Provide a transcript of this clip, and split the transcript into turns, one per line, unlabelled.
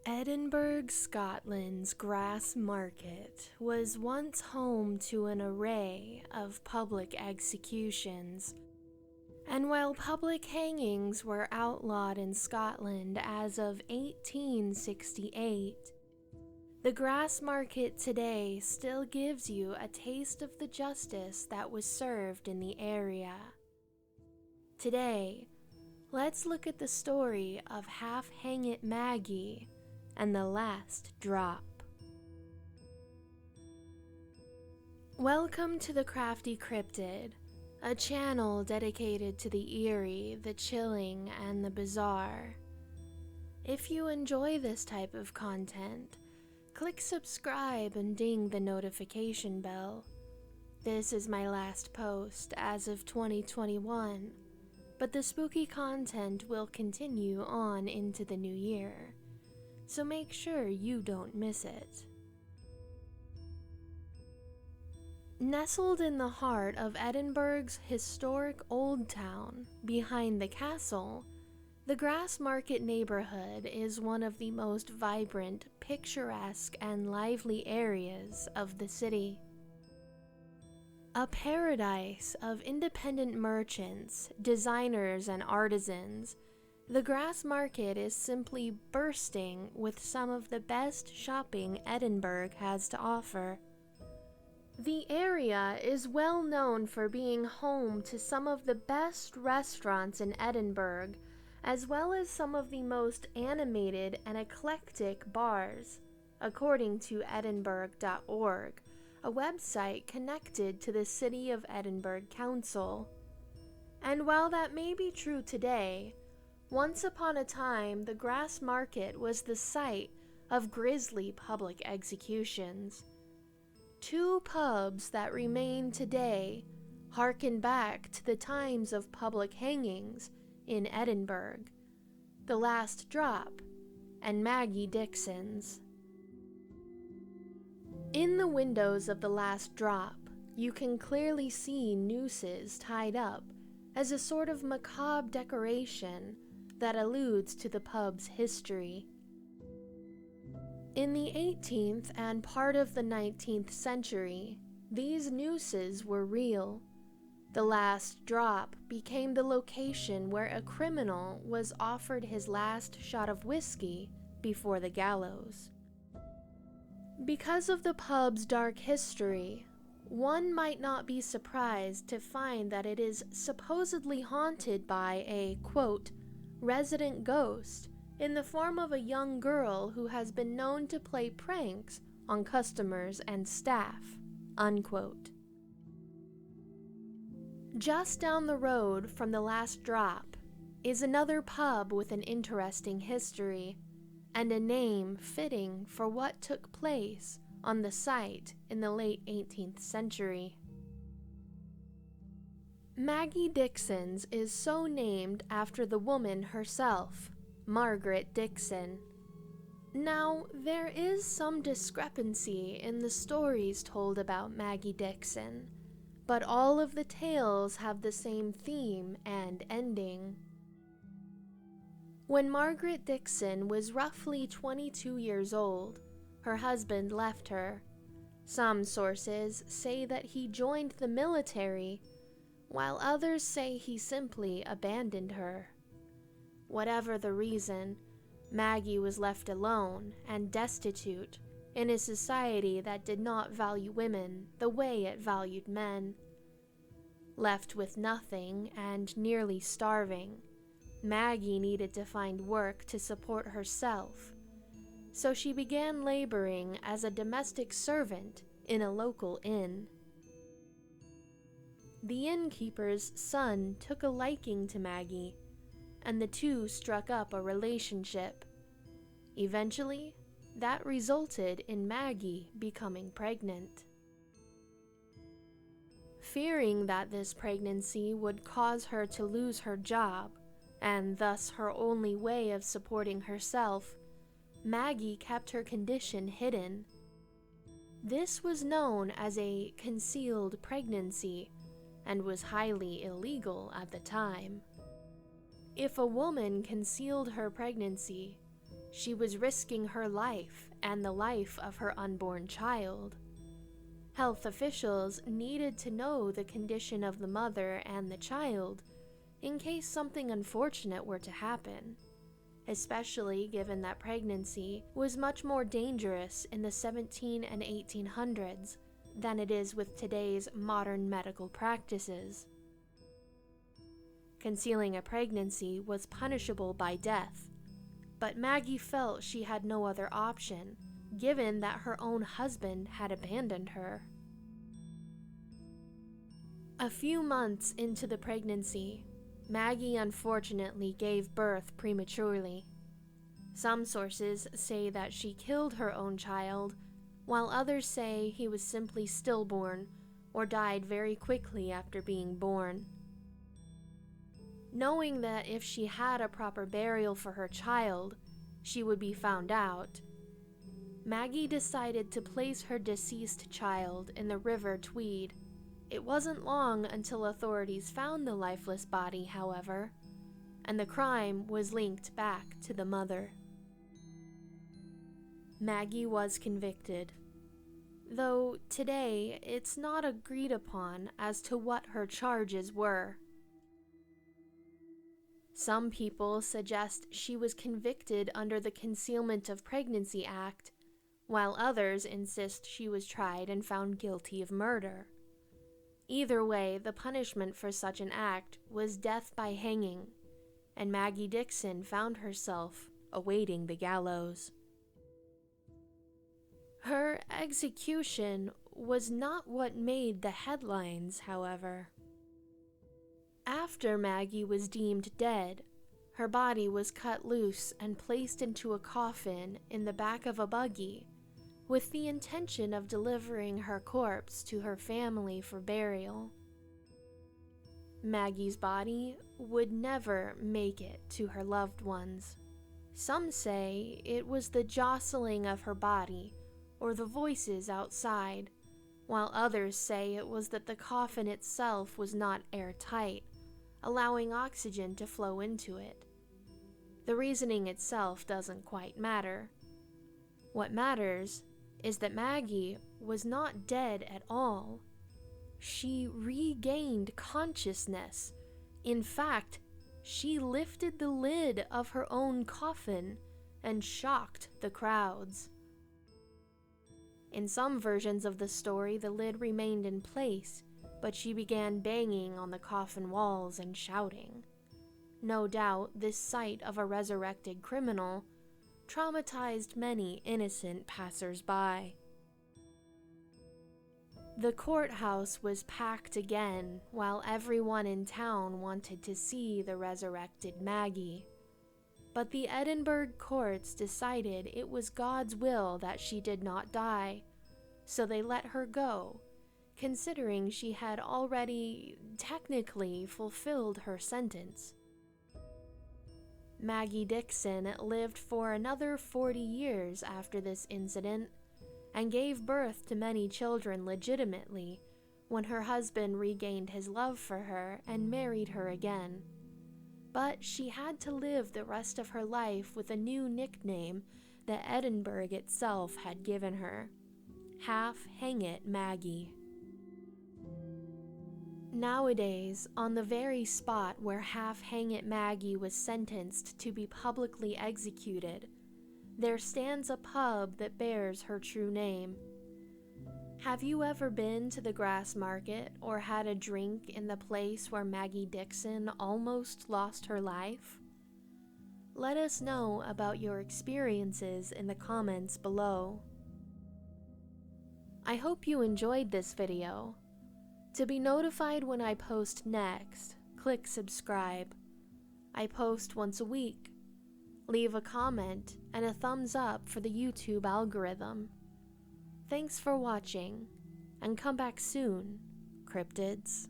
Edinburgh, Scotland's Grass Market was once home to an array of public executions, and while public hangings were outlawed in Scotland as of 1868, the Grass Market today still gives you a taste of the justice that was served in the area. Today, let's look at the story of Half-Hang-It Maggie and the Last Drop. Welcome to the Crafty Cryptid, a channel dedicated to the eerie, the chilling, and the bizarre. If you enjoy this type of content, click subscribe and ding the notification bell. This is my last post as of 2021, but the spooky content will continue on into the new year, so make sure you don't miss it. Nestled in the heart of Edinburgh's historic Old Town, behind the castle, the Grass Market neighborhood is one of the most vibrant, picturesque, and lively areas of the city. A paradise of independent merchants, designers, and artisans, the Grass Market is simply bursting with some of the best shopping Edinburgh has to offer. The area is well known for being home to some of the best restaurants in Edinburgh, as well as some of the most animated and eclectic bars, according to edinburgh.org, a website connected to the City of Edinburgh Council. And while that may be true today, once upon a time the Grass Market was the site of grisly public executions. Two pubs that remain today harken back to the times of public hangings in Edinburgh: The Last Drop and Maggie Dickson's. In the windows of The Last Drop, you can clearly see nooses tied up as a sort of macabre decoration that alludes to the pub's history. In the 18th and part of the 19th century, these nooses were real. The Last Drop became the location where a criminal was offered his last shot of whiskey before the gallows. Because of the pub's dark history, one might not be surprised to find that it is supposedly haunted by a, quote, resident ghost in the form of a young girl who has been known to play pranks on customers and staff, unquote. Just down the road from The Last Drop is another pub with an interesting history and a name fitting for what took place on the site in the late 18th century. Maggie Dickson's is so named after the woman herself, Margaret Dickson. Now, there is some discrepancy in the stories told about Maggie Dickson, but all of the tales have the same theme and ending. When Margaret Dickson was roughly 22 years old, her husband left her. Some sources say that he joined the military, while others say he simply abandoned her. Whatever the reason, Maggie was left alone and destitute in a society that did not value women the way it valued men. Left with nothing and nearly starving, Maggie needed to find work to support herself, so she began laboring as a domestic servant in a local inn. The innkeeper's son took a liking to Maggie, and the two struck up a relationship. Eventually, that resulted in Maggie becoming pregnant. Fearing that this pregnancy would cause her to lose her job, and thus her only way of supporting herself, Maggie kept her condition hidden. This was known as a concealed pregnancy and was highly illegal at the time. If a woman concealed her pregnancy, She was risking her life and the life of her unborn child. Health officials needed to know the condition of the mother and the child in case something unfortunate were to happen, especially given that pregnancy was much more dangerous in the 17 and 1800s than it is with today's modern medical practices. Concealing a pregnancy was punishable by death, but Maggie felt she had no other option, given that her own husband had abandoned her. A few months into the pregnancy, Maggie unfortunately gave birth prematurely. Some sources say that she killed her own child, while others say he was simply stillborn or died very quickly after being born. Knowing that if she had a proper burial for her child, she would be found out, Maggie decided to place her deceased child in the River Tweed. It wasn't long until authorities found the lifeless body, however, and the crime was linked back to the mother. Maggie was convicted, though today it's not agreed upon as to what her charges were. Some people suggest she was convicted under the Concealment of Pregnancy Act, while others insist she was tried and found guilty of murder. Either way, the punishment for such an act was death by hanging, and Maggie Dickson found herself awaiting the gallows. Her execution was not what made the headlines, however. After Maggie was deemed dead, her body was cut loose and placed into a coffin in the back of a buggy, with the intention of delivering her corpse to her family for burial. Maggie's body would never make it to her loved ones. Some say it was the jostling of her body or the voices outside, while others say it was that the coffin itself was not airtight, allowing oxygen to flow into it. The reasoning itself doesn't quite matter. What matters is that Maggie was not dead at all. She regained consciousness. In fact, she lifted the lid of her own coffin and shocked the crowds. In some versions of the story, the lid remained in place, but she began banging on the coffin walls and shouting. No doubt, this sight of a resurrected criminal traumatized many innocent passers-by. The courthouse was packed again, while everyone in town wanted to see the resurrected Maggie. But the Edinburgh courts decided it was God's will that she did not die, so they let her go, considering she had already technically fulfilled her sentence. Maggie Dickson lived for another 40 years after this incident and gave birth to many children legitimately when her husband regained his love for her and married her again. But she had to live the rest of her life with a new nickname that Edinburgh itself had given her: Half-Hang-It Maggie. Nowadays, on the very spot where Half-Hang-It Maggie was sentenced to be publicly executed, there stands a pub that bears her true name. Have you ever been to the grass market or had a drink in the place where Maggie Dickson almost lost her life? Let us know about your experiences in the comments below. I hope you enjoyed this video. To be notified when I post next, click subscribe. I post once a week. Leave a comment and a thumbs up for the YouTube algorithm. Thanks for watching, and come back soon, Cryptids.